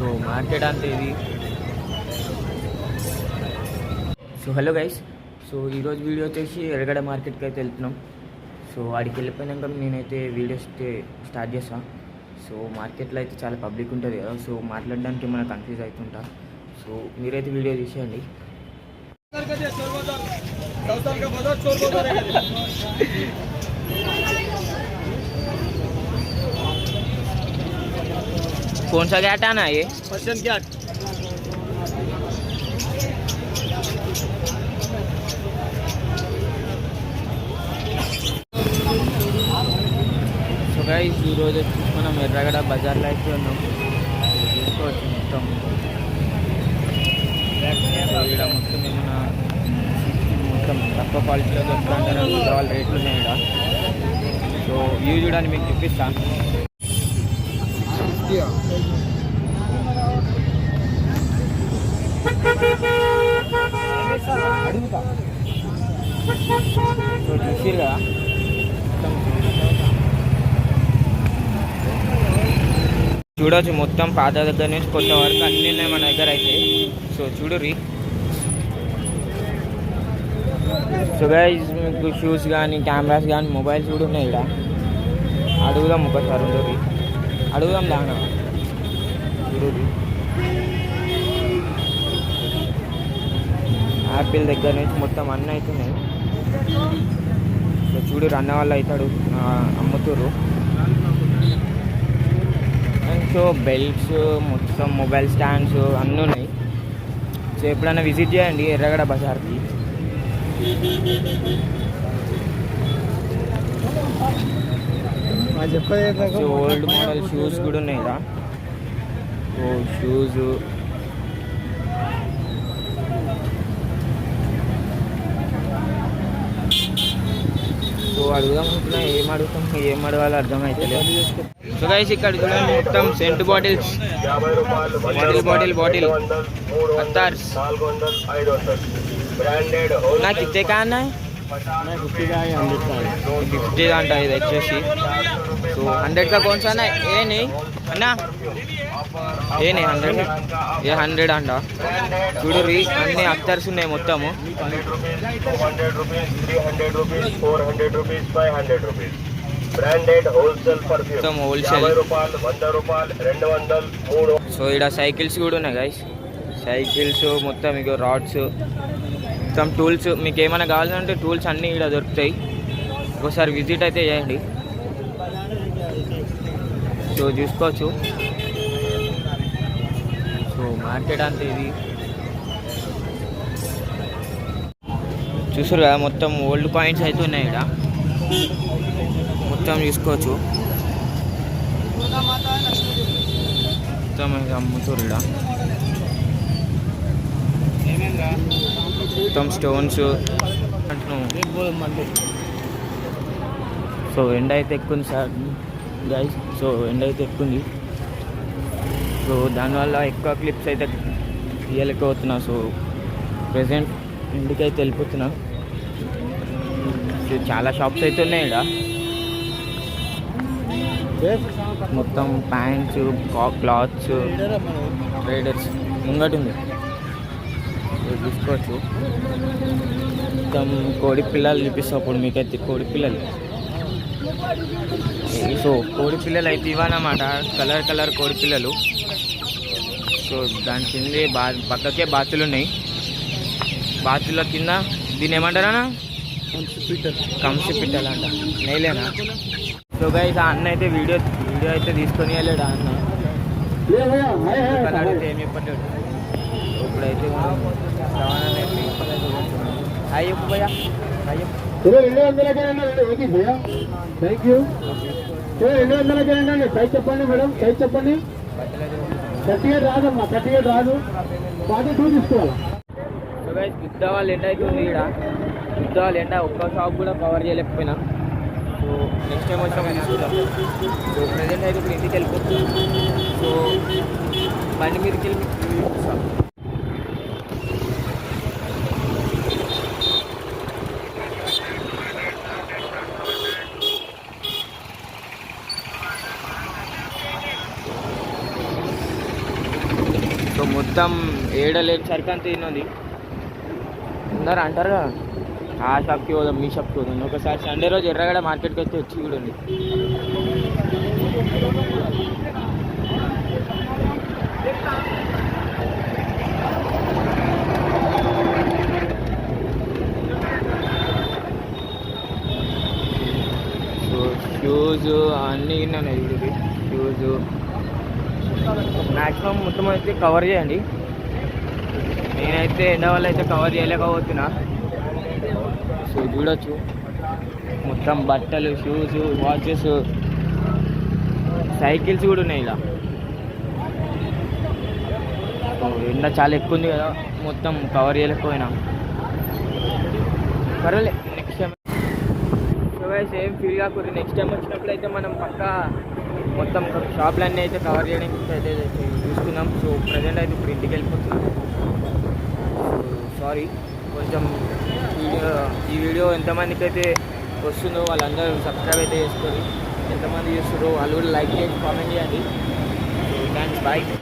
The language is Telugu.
సో మార్కెట్ అంతా ఇది. సో హలో గైస్, సో ఈరోజు వీడియో వచ్చేసి ఎర్రగడ్డ మార్కెట్కి అయితే వెళ్తున్నాం. సో వాడికి వెళ్ళిపోయినాక నేనైతే వీడియోస్ స్టార్ట్ చేస్తాను. సో మార్కెట్లో అయితే చాలా పబ్లిక్ ఉంటుంది కదా, సో మాట్లాడడానికి మనం కన్ఫ్యూజ్ అవుతుంటా. సో మీరైతే వీడియో తీసేయండి. कौन सा गैट आना है ये? Persian gate. సో గైస్ ఈరోజు వచ్చి మనం ఎర్రగడ్డ బజార్లో అయితే ఉన్నాం. చూసుకోవచ్చు మొత్తం ఇక్కడ మొత్తం ఏమన్నా మొత్తం తక్కువ క్వాలిటీలో దొరుకుతుంటారు. వాళ్ళ రేట్లు ఉన్నాయి ఇక్కడ. సో వ్యూ చూడడానికి మీకు చూపిస్తాను. సో చూసిరు కదా చూడవచ్చు మొత్తం పాత దగ్గర నుంచి కొత్త వరకు అన్నీ ఉన్నాయి మన దగ్గర అయితే. సో చూడుర్రి. సో గైస్ మీకు షూస్ కానీ కెమెరాస్ కానీ మొబైల్స్ కూడా ఉన్నాయి ఇక్కడ. అడుగుదాం ఒకసారి ఉండరు, అడుగుదాం దానా చూడుర్రి. యాపిల్ దగ్గర నుంచి మొత్తం అన్నీ అవుతున్నాయి. సో చూడు అన్న వాళ్ళు అవుతాడు అమ్ముతురు. అండ్ సో బెల్ట్స్ మొత్తం మొబైల్ స్టాండ్స్ అన్నీ ఉన్నాయి. సో ఎప్పుడైనా విజిట్ చేయండి ఎర్రగడ్డ బజార్కి. సో ఓల్డ్ మోడల్ షూస్ కూడా ఉన్నాయి కదా. సో షూస్ సో అడుగుదాం అనుకున్నా, ఏం అడగాలో అర్థమవుతలేదు. సో గైస్ ఇక్కడ చూడండి మొత్తం సెంట్ బాటిల్స్, బాటిల్ అత్తార్స్. నాకు ఇచ్చే కాన్నా 50 అంట ఇది వచ్చేసి. సో 100 का कौन सा ना ये नहीं अन्ना, ये नहीं 100 ये 100 అంట. చూడుర్రి అన్ని అత్తర్స్ ఉన్నాయి మొత్తము. మొత్తం హోల్సేల్. సో ఇక్కడ సైకిల్స్ కూడా ఉన్నాయి గైస్. సైకిల్స్ మొత్తం ఇక రాడ్స్ మొత్తం టూల్స్. మీకు ఏమైనా కావాలంటే టూల్స్ అన్నీ ఇక్కడ దొరుకుతాయి. ఒకసారి విజిట్ అయితే చేయండి. సో చూసుకోవచ్చు. సో మార్కెట్ అంతా ఇది చూసారు కదా. మొత్తం ఓల్డ్ కాయిన్స్ అయితే ఉన్నాయి ఇక్కడ. మొత్తం చూసుకోవచ్చు. మొత్తం అమ్ముతారు ఇక్కడ. మొత్తం స్టోన్స్ అంటున్నాం. సో ఎండ అయితే ఎక్కువ ఉంది సార్ గైస్. సో ఎండ అయితే ఎక్కువ ఉంది. సో దానివల్ల ఎక్కువ క్లిప్స్ అయితే తీయలేకపోతున్నా. సో ప్రెసెంట్ ఇంటికైతే వెళ్ళిపోతున్నా. సో చాలా షాప్స్ అయితే ఉన్నాయి ఇక్కడ. మొత్తం ప్యాంట్స్, క్లాత్స్, ట్రేడర్స్ ముంగటి ఉంది. చూసుకోవచ్చు. మొత్తం కోడి పిల్లలు చూపిస్తాం అప్పుడు మీకైతే. కోడి పిల్లలు. సో కోడి పిల్లలు అయితే ఇవ్వనమాట, కలర్ కోడి పిల్లలు. సో దాని కింద పక్కకే బాతులు ఉన్నాయి. బాతుల కింద దీన్ని ఏమంటారా? కంసి పిట్టలు అంట. నెయ్యలేనా? సో గైస్ ఆ అన్న అయితే వీడియో అయితే తీసుకొని వెళ్ళాడు. అన్న అడిగితే ఏమి చెప్పాడు. ఇప్పుడైతే అయ్యప్ప భయ్యా, అయ్యప్ప 200 సైజ్ చెప్పండి మేడం, సైజ్ చెప్పండి. 38 రాదమ్మా, 38 రాదు. 42 తీసుకోవాలా? సో గైస్ గుద్ద వాళ్ళు ఎండ అయితే ఉంది ఇక్కడ. గుద్ద వాళ్ళు ఎండ ఒక్క షాప్ కూడా కవర్ చేయలేకపోయినా. సో నెక్స్ట్ టైం వచ్చినా తీసుకుంటాం. సో ప్రజెంట్ అయితే ఇప్పుడు ఇంటికి వెళ్ళిపోతుంది. సో బండి మీదకి వెళ్ళి చూపిస్తాం. సో మొత్తం ఏడలేని సరికి అంత తిన్నది. అందరు అంటారు కదా ఆ షాప్కి పోదాం మీ షాప్కి పోదాం. ఒకసారి సండే రోజు ఎర్రగడ మార్కెట్కి వస్తే వచ్చి చూడండి. సో షూస్ అన్నీ ఉన్నాయి వీడికి. షూస్ మ్యాక్సిమం మొత్తం అయితే కవర్ చేయండి. నేనైతే ఎండ వల్ల అయితే కవర్ చేయలేకపోతున్నా. సో చూడొచ్చు మొత్తం బట్టలు, షూస్, వాచెస్, సైకిల్స్ కూడా ఉన్నాయి ఇలా. సో ఎండ చాలా ఎక్కువ ఉంది కదా, మొత్తం కవర్ చేయలేకపోయినా. పర్వాలేదు నెక్స్ట్ టైం. సో గైస్ ఏం ఫీల్ కాకూడదు. నెక్స్ట్ టైం వచ్చినప్పుడు అయితే మనం పక్కా మొత్తం షాప్లన్నీ అయితే కవర్ చేయడానికి అయితే చూసుకుందాం. సో ప్రజెంట్ అయితే ఇప్పుడు ఇంటికి వెళ్ళిపోతున్నాం. సారీ కొంచెం ఈ వీడియో ఎంతమందికి అయితే వస్తుందో వాళ్ళందరూ సబ్స్క్రైబ్ అయితే చేసుకొని, ఎంతమంది చూస్తారో వాళ్ళు కూడా లైక్ చేసి కామెంట్ చేయండి. So thanks, bye.